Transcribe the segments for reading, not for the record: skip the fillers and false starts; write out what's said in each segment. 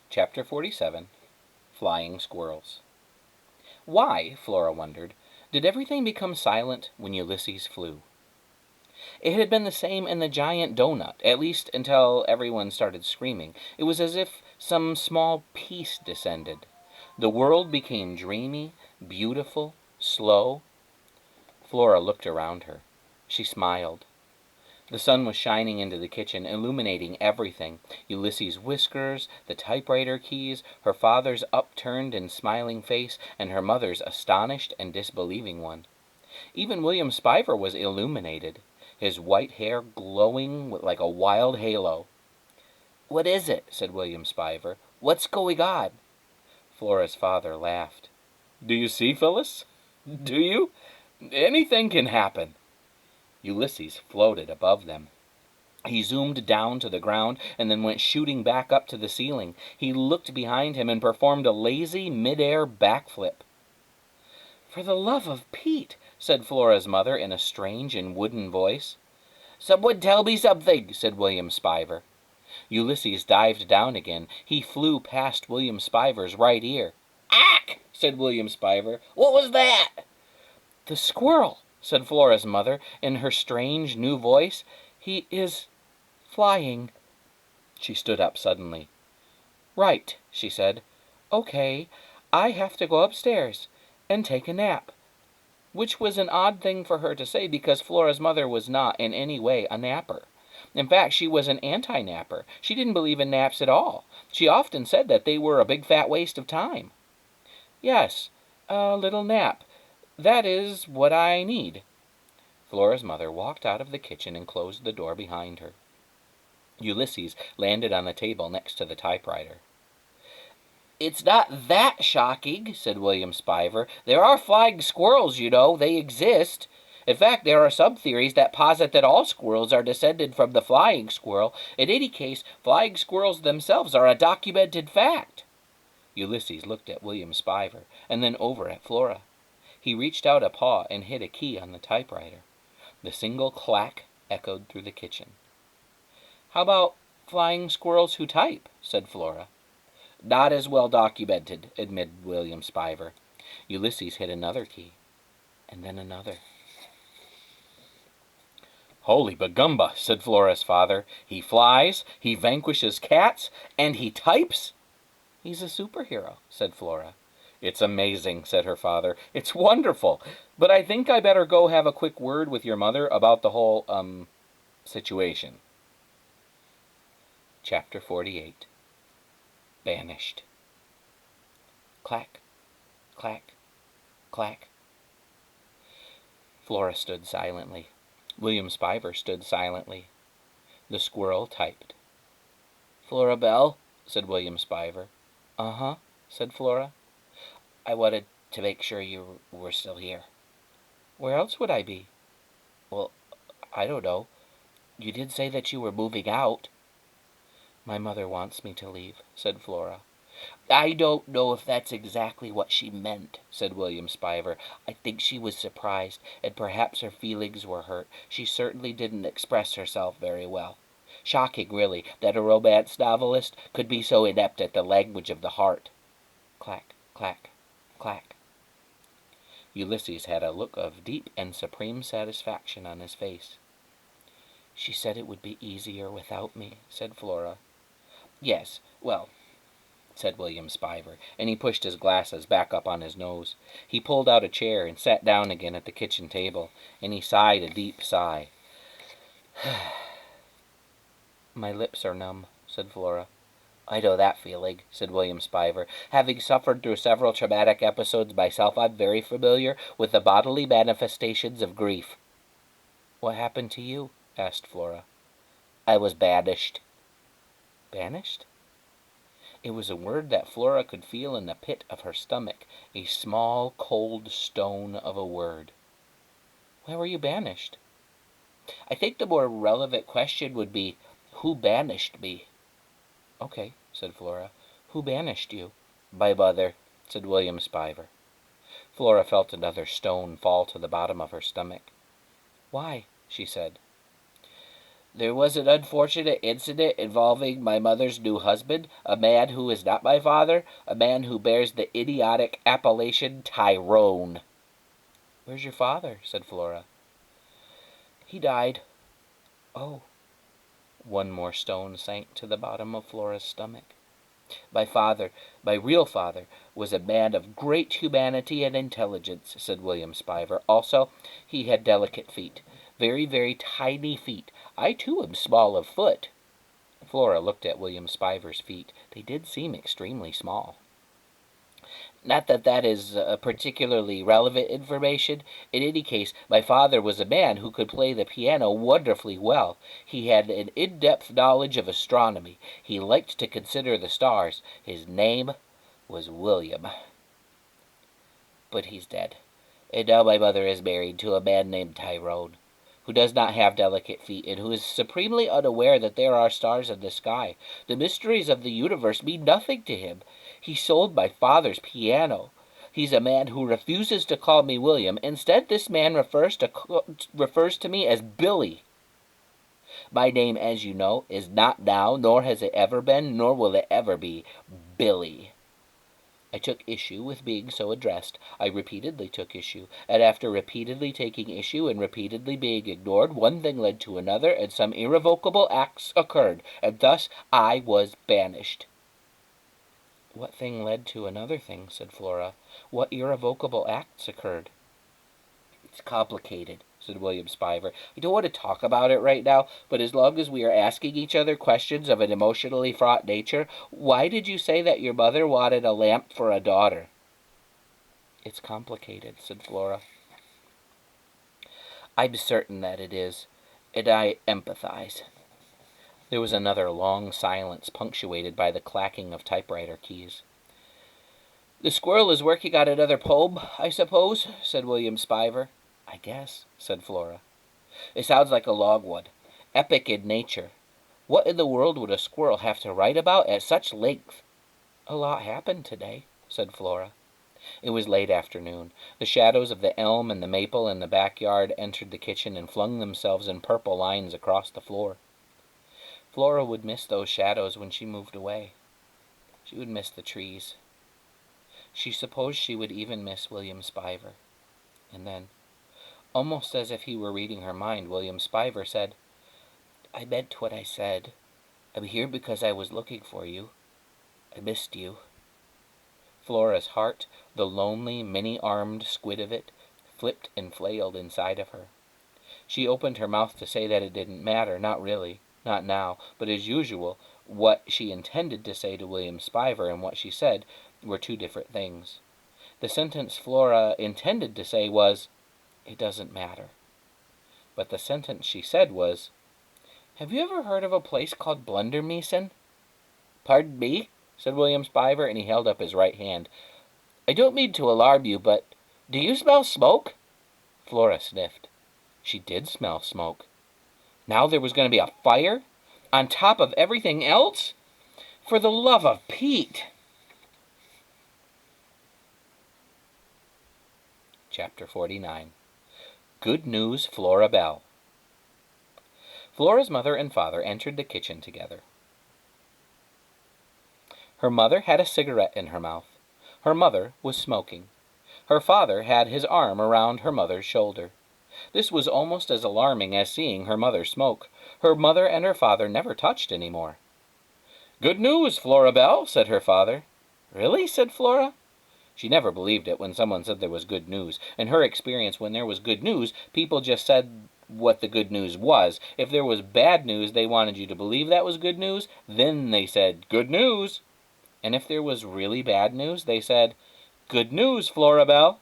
Chapter 47, Flying Squirrels. Why, Flora wondered, did everything become silent when Ulysses flew? It had been the same in the giant donut, at least until everyone started screaming. It was as if some small peace descended. The world became dreamy, beautiful, slow. Flora looked around her. She smiled. The sun was shining into the kitchen, illuminating everything. Ulysses' whiskers, the typewriter keys, her father's upturned and smiling face, and her mother's astonished and disbelieving one. Even William Spiver was illuminated, his white hair glowing like a wild halo. "What is it?" said William Spiver. "What's going on?" Flora's father laughed. "Do you see, Phyllis? Do you? Anything can happen." Ulysses floated above them. He zoomed down to the ground and then went shooting back up to the ceiling. He looked behind him and performed a lazy mid-air backflip. "For the love of Pete," said Flora's mother in a strange and wooden voice. "Someone tell me something," said William Spiver. Ulysses dived down again. He flew past William Spiver's right ear. "Ack!" said William Spiver. "What was that?" "The squirrel," said Flora's mother in her strange new voice. "He is flying." She stood up suddenly. "Right," she said. "Okay, I have to go upstairs and take a nap." Which was an odd thing for her to say because Flora's mother was not in any way a napper. In fact, she was an anti-napper. She didn't believe in naps at all. She often said that they were a big fat waste of time. "Yes, a little nap. That is what I need." Flora's mother walked out of the kitchen and closed the door behind her. Ulysses landed on the table next to the typewriter. "It's not that shocking," said William Spiver. "There are flying squirrels, you know. They exist. In fact, there are some theories that posit that all squirrels are descended from the flying squirrel. In any case, flying squirrels themselves are a documented fact." Ulysses looked at William Spiver and then over at Flora. He reached out a paw and hit a key on the typewriter. The single clack echoed through the kitchen. "How about flying squirrels who type?" said Flora. "Not as well documented," admitted William Spiver. Ulysses hit another key, and then another. "Holy bagumba," said Flora's father. "He flies, he vanquishes cats, and he types?" "He's a superhero," said Flora. "It's amazing," said her father. "It's wonderful. But I think I better go have a quick word with your mother about the whole, situation." Chapter 48, Banished. Clack, clack, clack. Flora stood silently. William Spiver stood silently. The squirrel typed. "Flora Bell," said William Spiver. "Uh-huh," said Flora. "I wanted to make sure you were still here." "Where else would I be?" "Well, I don't know. You did say that you were moving out." "My mother wants me to leave," said Flora. "I don't know if that's exactly what she meant," said William Spiver. "I think she was surprised, and perhaps her feelings were hurt. She certainly didn't express herself very well. Shocking, really, that a romance novelist could be so inept at the language of the heart." Clack, clack, clack. Ulysses had a look of deep and supreme satisfaction on his face. "She said it would be easier without me," said Flora. "Yes, well," said William Spiver, and he pushed his glasses back up on his nose. He pulled out a chair and sat down again at the kitchen table, and he sighed a deep sigh. "My lips are numb," said Flora. "I know that feeling," said William Spiver. "Having suffered through several traumatic episodes myself, I'm very familiar with the bodily manifestations of grief." "What happened to you?" asked Flora. "I was banished." "Banished?" It was a word that Flora could feel in the pit of her stomach, a small, cold stone of a word. "Why were you banished?" "I think the more relevant question would be, who banished me?" "Okay," said Flora. "Who banished you?" "My mother," said William Spiver. Flora felt another stone fall to the bottom of her stomach. "Why?" she said. There was an unfortunate incident involving my mother's new husband, a man who is not my father, a man who bears the idiotic appellation Tyrone." "Where's your father?" said Flora. "He died." "Oh." One more stone sank to the bottom of Flora's stomach. My real father, was a man of great humanity and intelligence," said William Spiver. "Also, he had delicate feet. Very, very tiny feet. I, too, am small of foot." Flora looked at William Spiver's feet. They did seem extremely small. "Not that that is particularly relevant information. In any case, my father was a man who could play the piano wonderfully well. He had an in-depth knowledge of astronomy. He liked to consider the stars. His name was William. But he's dead. And now my mother is married to a man named Tyrone, who does not have delicate feet, and who is supremely unaware that there are stars in the sky. The mysteries of the universe mean nothing to him. He sold my father's piano. He's a man who refuses to call me William. Instead, this man refers to me as Billy. My name, as you know, is not now, nor has it ever been, nor will it ever be, Billy. I took issue with being so addressed. I repeatedly took issue, and after repeatedly taking issue and repeatedly being ignored, one thing led to another, and some irrevocable acts occurred, and thus I was banished." "What thing led to another thing?" said Flora. "What irrevocable acts occurred?" "It's complicated," said William Spiver. "I don't want to talk about it right now, but as long as we are asking each other questions of an emotionally fraught nature, why did you say that your mother wanted a lamp for a daughter?" "It's complicated," said Flora. "I'm certain that it is, and I empathize." There was another long silence, punctuated by the clacking of typewriter keys. "The squirrel is working on another poem, I suppose?" said William Spiver. "I guess," said Flora. "It sounds like a long one. Epic in nature. What in the world would a squirrel have to write about at such length?" "A lot happened today," said Flora. It was late afternoon. The shadows of the elm and the maple in the backyard entered the kitchen and flung themselves in purple lines across the floor. Flora would miss those shadows when she moved away. She would miss the trees. She supposed she would even miss William Spiver. And then, almost as if he were reading her mind, William Spiver said, "I meant what I said. I'm here because I was looking for you. I missed you." Flora's heart, the lonely, many-armed squid of it, flipped and flailed inside of her. She opened her mouth to say that it didn't matter, not really, not now, but as usual, what she intended to say to William Spiver and what she said were two different things. The sentence Flora intended to say was, "It doesn't matter." But the sentence she said was, "Have you ever heard of a place called Blundermeeson?" "Pardon me?" said William Spiver, and he held up his right hand. "I don't mean to alarm you, but do you smell smoke?" Flora sniffed. She did smell smoke. Now there was going to be a fire? On top of everything else? For the love of Pete! Chapter 49. Good News Flora Bell. Flora's mother and father entered the kitchen together. Her mother had a cigarette in her mouth. Her mother was smoking. Her father had his arm around her mother's shoulder. This was almost as alarming as seeing her mother smoke. Her mother and her father never touched any more. "Good news, Flora Bell," said her father. "Really?" said Flora. She never believed it when someone said there was good news. In her experience, when there was good news, people just said what the good news was. If there was bad news they wanted you to believe that was good news, then they said, "Good news." And if there was really bad news, they said, "Good news, Flora Bell."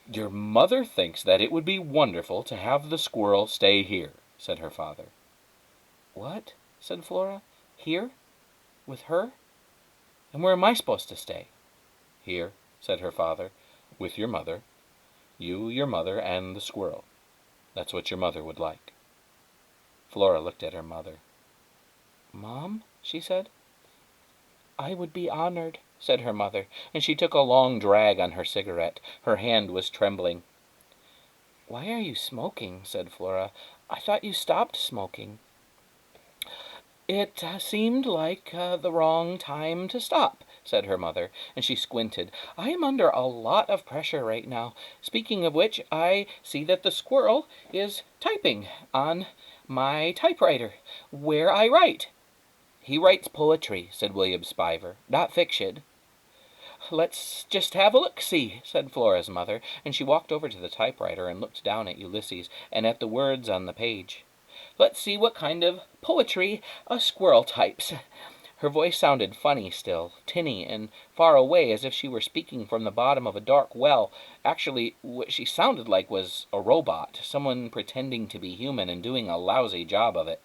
"Your mother thinks that it would be wonderful to have the squirrel stay here," said her father. "What?" said Flora. "Here? With her? And where am I supposed to stay?" "Here," said her father, "with your mother. You, your mother, and the squirrel. That's what your mother would like." Flora looked at her mother. "Mom," she said. "I would be honored," said her mother, and she took a long drag on her cigarette. Her hand was trembling. "Why are you smoking?" said Flora. I thought you stopped smoking." "It seemed like the wrong time to stop," said her mother, and she squinted. "I am under a lot of pressure right now. Speaking of which, I see that the squirrel is typing on my typewriter, where I write." "He writes poetry," said William Spiver, "not fiction." "Let's just have a look-see," said Flora's mother, and she walked over to the typewriter and looked down at Ulysses and at the words on the page. "Let's see what kind of poetry a squirrel types." Her voice sounded funny still, tinny and far away, as if she were speaking from the bottom of a dark well. Actually, what she sounded like was a robot, someone pretending to be human and doing a lousy job of it.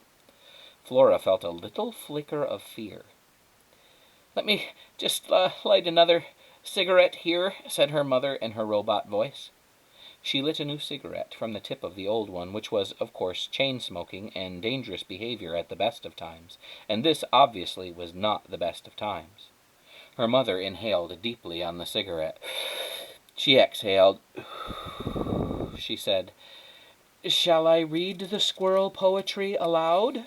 Flora felt a little flicker of fear. "Let me just light another cigarette here," said her mother in her robot voice. She lit a new cigarette from the tip of the old one, which was, of course, chain-smoking and dangerous behavior at the best of times, and this obviously was not the best of times. Her mother inhaled deeply on the cigarette. She exhaled. She said, "Shall I read the squirrel poetry aloud?"